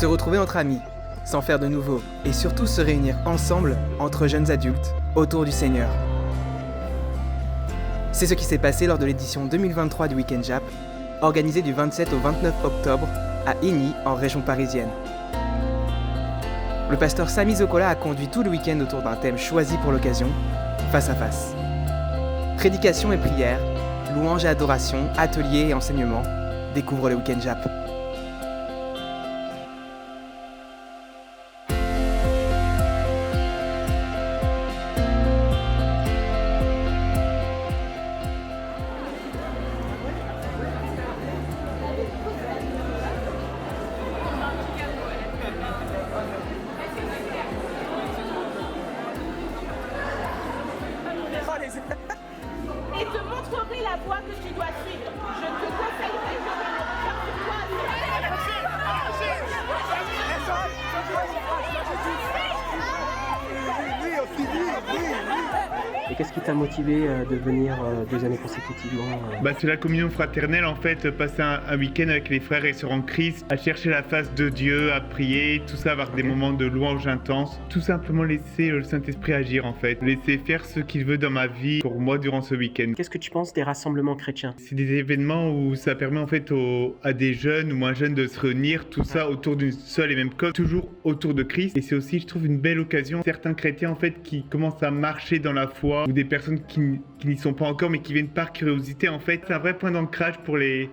Se retrouver entre amis, s'en faire de nouveau et surtout se réunir ensemble entre jeunes adultes autour du Seigneur. C'est ce qui s'est passé lors de l'édition 2023 du Week-end Jap, organisée du 27 au 29 octobre à Igny, en région parisienne. Le pasteur Samy Zokola a conduit tout le week-end autour d'un thème choisi pour l'occasion, face à face. Prédication et prière, louange et adoration, ateliers et enseignements, découvre le Week-end Jap. Et te montrerai la voie que tu dois suivre. Je te conseillerai de faire sur toi. Et qu'est-ce qui t'a motivé de venir 2 années consécutivement C'est la communion fraternelle en fait, passer un week-end avec les frères et sœurs en Christ, à chercher la face de Dieu, à prier, tout ça, avoir des moments de louange intense, tout simplement laisser le Saint-Esprit agir en fait, laisser faire ce qu'il veut dans ma vie pour moi durant ce week-end. Qu'est-ce que tu penses des rassemblements chrétiens? C'est des événements où ça permet en fait à des jeunes ou moins jeunes de se réunir, tout ça autour d'une seule et même cause, toujours autour de Christ. Et c'est aussi, je trouve, une belle occasion. Certains chrétiens en fait qui commencent à marcher dans la foi, ou des personnes qui n'y sont pas encore mais qui viennent par curiosité en fait. C'est un vrai point d'ancrage pour les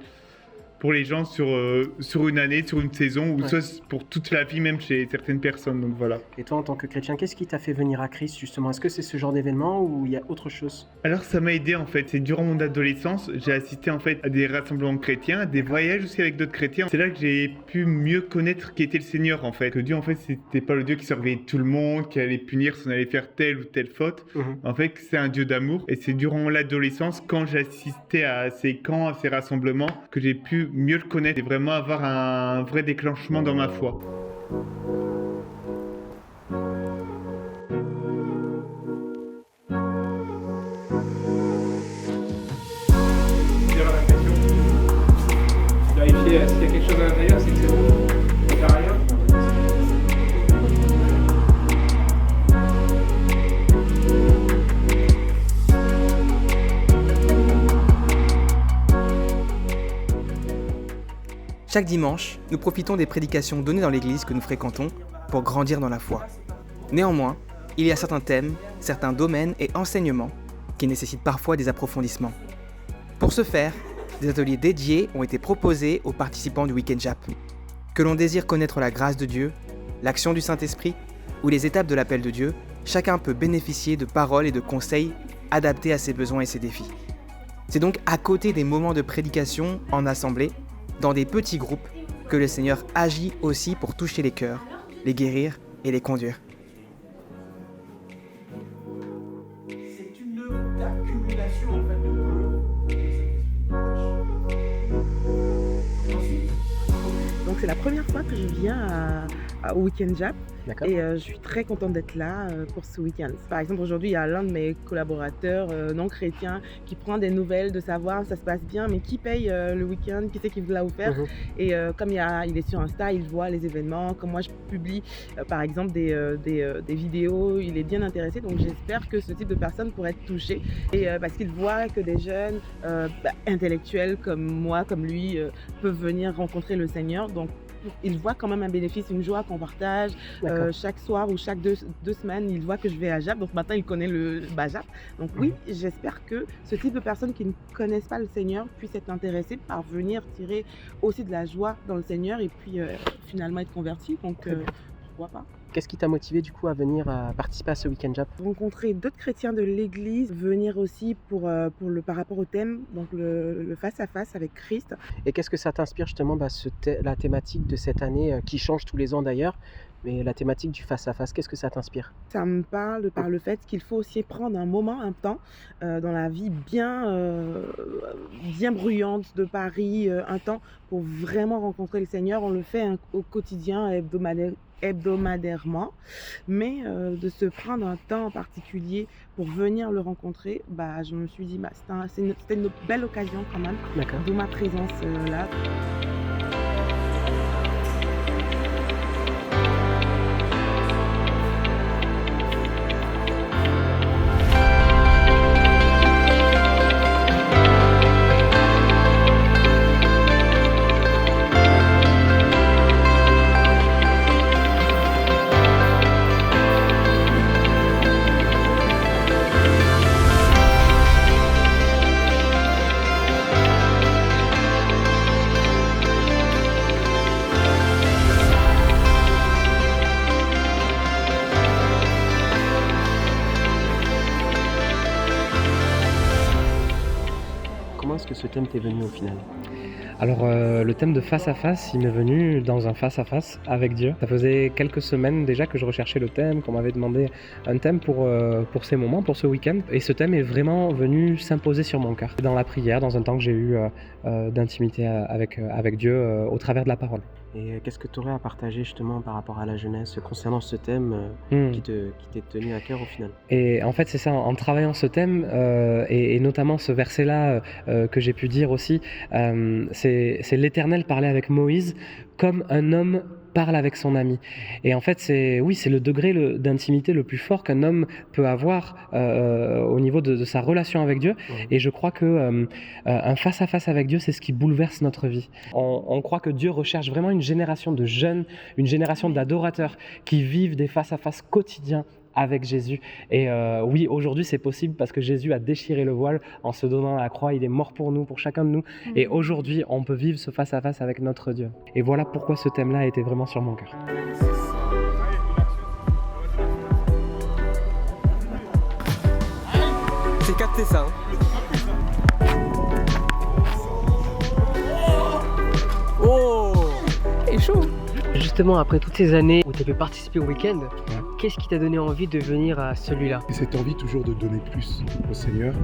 gens sur une année, sur une saison, ou soit pour toute la vie même chez certaines personnes, donc voilà. Et toi en tant que chrétien, qu'est-ce qui t'a fait venir à Christ justement? Est-ce que c'est ce genre d'événement ou il y a autre chose? Alors ça m'a aidé en fait, c'est durant mon adolescence, j'ai assisté en fait à des rassemblements chrétiens, à des voyages aussi avec d'autres chrétiens. C'est là que j'ai pu mieux connaître qui était le Seigneur en fait. Que Dieu en fait c'était pas le Dieu qui surveillait tout le monde, qui allait punir si on allait faire telle ou telle faute. En fait c'est un Dieu d'amour, et c'est durant l'adolescence, quand j'assistais à ces camps, à ces rassemblements, que j'ai pu mieux le connaître et vraiment avoir un vrai déclenchement dans ma foi. Vérifier s'il y a quelque chose à l'intérieur, c'est que c'est bon. Il n'y a rien. Chaque dimanche, nous profitons des prédications données dans l'église que nous fréquentons pour grandir dans la foi. Néanmoins, il y a certains thèmes, certains domaines et enseignements qui nécessitent parfois des approfondissements. Pour ce faire, des ateliers dédiés ont été proposés aux participants du Week-end Jap. Que l'on désire connaître la grâce de Dieu, l'action du Saint-Esprit ou les étapes de l'appel de Dieu, chacun peut bénéficier de paroles et de conseils adaptés à ses besoins et ses défis. C'est donc à côté des moments de prédication en assemblée, dans des petits groupes, que le Seigneur agit aussi pour toucher les cœurs, les guérir et les conduire. C'est une œuvre d'accumulation en fait de Donc c'est la première fois que je viens au Week-end Jap. D'accord. Et je suis très contente d'être là pour ce week-end. Par exemple, aujourd'hui, il y a l'un de mes collaborateurs non chrétiens qui prend des nouvelles de savoir si ça se passe bien, mais qui paye le week-end, qui c'est qui l'a offert. Et comme il est sur Insta, il voit les événements. Comme moi, je publie par exemple des vidéos, il est bien intéressé. Donc j'espère que ce type de personne pourrait être touché. Et parce qu'il voit que des jeunes intellectuels comme moi, comme lui, peuvent venir rencontrer le Seigneur. Donc il voit quand même un bénéfice, une joie qu'on partage. Chaque soir ou chaque deux semaines, il voit que je vais à Jap. Donc maintenant, il connaît le Jap. Donc oui, j'espère que ce type de personnes qui ne connaissent pas le Seigneur puissent être intéressées par venir tirer aussi de la joie dans le Seigneur et puis finalement être convertis. Donc pourquoi pas. Qu'est-ce qui t'a motivé du coup à venir participer à ce Week-end Jap? Rencontrer d'autres chrétiens de l'église, venir aussi par rapport au thème, donc le face-à-face avec Christ. Et qu'est-ce que ça t'inspire justement la thématique de cette année qui change tous les ans d'ailleurs, mais la thématique du face-à-face, qu'est-ce que ça t'inspire? Ça me parle par le fait qu'il faut aussi prendre un moment, un temps dans la vie bien bruyante de Paris, un temps pour vraiment rencontrer le Seigneur. On le fait au quotidien, hebdomadairement, mais de se prendre un temps en particulier pour venir le rencontrer, je me suis dit c'était une belle occasion quand même, d'où ma présence là. est-ce que ce thème t'est venu au final? Alors le thème de face à face, il m'est venu dans un face à face avec Dieu. Ça faisait quelques semaines déjà que je recherchais le thème, qu'on m'avait demandé un thème pour ces moments, pour ce week-end. Et ce thème est vraiment venu s'imposer sur mon cœur. Dans la prière, dans un temps que j'ai eu d'intimité avec Dieu au travers de la parole. Et qu'est-ce que tu aurais à partager justement par rapport à la jeunesse concernant ce thème qui t'est tenu à cœur au final? Et en fait, c'est ça, en travaillant ce thème, et notamment ce verset-là que j'ai pu dire aussi, c'est l'Éternel parlait avec Moïse comme un homme parle avec son ami. Et en fait, c'est le degré d'intimité le plus fort qu'un homme peut avoir au niveau de sa relation avec Dieu. Et je crois que un face-à-face avec Dieu, c'est ce qui bouleverse notre vie. On croit que Dieu recherche vraiment une génération de jeunes, une génération d'adorateurs qui vivent des face-à-face quotidiens avec Jésus. Et oui, aujourd'hui c'est possible parce que Jésus a déchiré le voile en se donnant à la croix. Il est mort pour nous, pour chacun de nous. Et aujourd'hui, on peut vivre ce face-à-face avec notre Dieu. Et voilà pourquoi ce thème-là était vraiment sur mon cœur. C'est capté ça, hein. Oh, c'est chaud. Justement, après toutes ces années où tu as pu participer au week-end, qu'est-ce qui t'a donné envie de venir à celui-là? Et cette envie toujours de donner plus au Seigneur,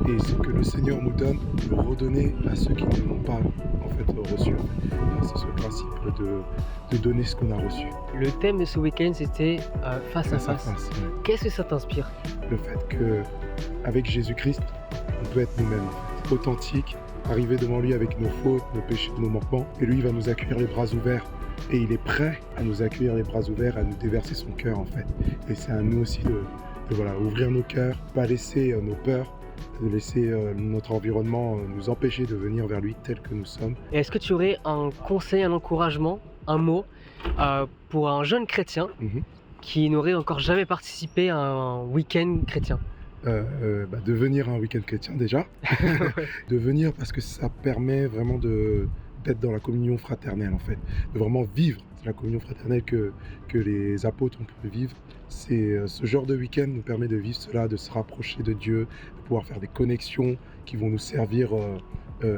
et ce que le Seigneur nous donne, de redonner à ceux qui ne l'ont pas en fait reçu. C'est ce principe de donner ce qu'on a reçu. Le thème de ce week-end, c'était face à face. Ouais. Qu'est-ce que ça t'inspire? Le fait qu'avec Jésus-Christ, on peut être nous-mêmes, en fait, authentiques, arriver devant lui avec nos fautes, nos péchés, nos manquements, et lui il va nous accueillir les bras ouverts. Et il est prêt à nous accueillir les bras ouverts, à nous déverser son cœur en fait. Et c'est à nous aussi de ouvrir nos cœurs, pas laisser nos peurs, de laisser notre environnement nous empêcher de venir vers lui tel que nous sommes. Et est-ce que tu aurais un conseil, un encouragement, un mot pour un jeune chrétien qui n'aurait encore jamais participé à un week-end chrétien? De venir à un week-end chrétien déjà. De venir parce que ça permet vraiment d'être dans la communion fraternelle en fait, de vraiment vivre la communion fraternelle que les apôtres ont pu vivre. C'est ce genre de week-end nous permet de vivre cela, de se rapprocher de Dieu, de pouvoir faire des connexions qui vont nous servir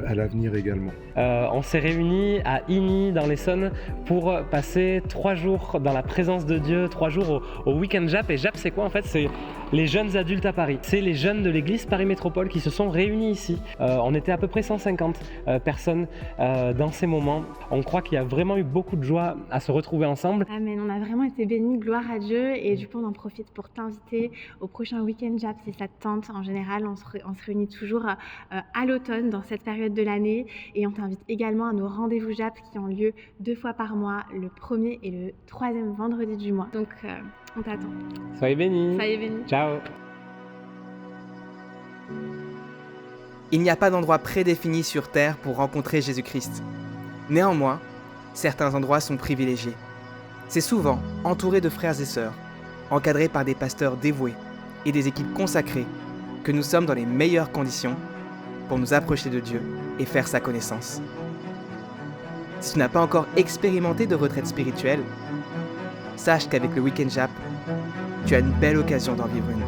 à l'avenir également. On s'est réunis à Igny dans l'Essonne pour passer 3 jours dans la présence de Dieu, 3 jours au week-end JAP. Et JAP c'est quoi en fait? C'est les jeunes adultes à Paris. C'est les jeunes de l'église Paris Métropole qui se sont réunis ici. On était à peu près 150 personnes dans ces moments. On croit qu'il y a vraiment eu beaucoup de joie à se retrouver ensemble. Amen, on a vraiment été bénis, gloire à Dieu. Et du coup on en profite pour t'inviter au prochain week-end JAP si ça te tente. En général on se réunit toujours à l'automne dans cette période de l'année. Et on t'invite également à nos rendez-vous JAP qui ont lieu 2 fois par mois, le 1er et le 3e vendredi du mois. Donc on t'attend. Soyez bénis. Soyez bénis. Ciao. Il n'y a pas d'endroit prédéfini sur Terre pour rencontrer Jésus-Christ. Néanmoins, certains endroits sont privilégiés. C'est souvent entouré de frères et sœurs, encadrés par des pasteurs dévoués et des équipes consacrées, que nous sommes dans les meilleures conditions pour nous approcher de Dieu et faire sa connaissance. Si tu n'as pas encore expérimenté de retraite spirituelle, sache qu'avec le Week-end JAP, tu as une belle occasion d'en vivre une.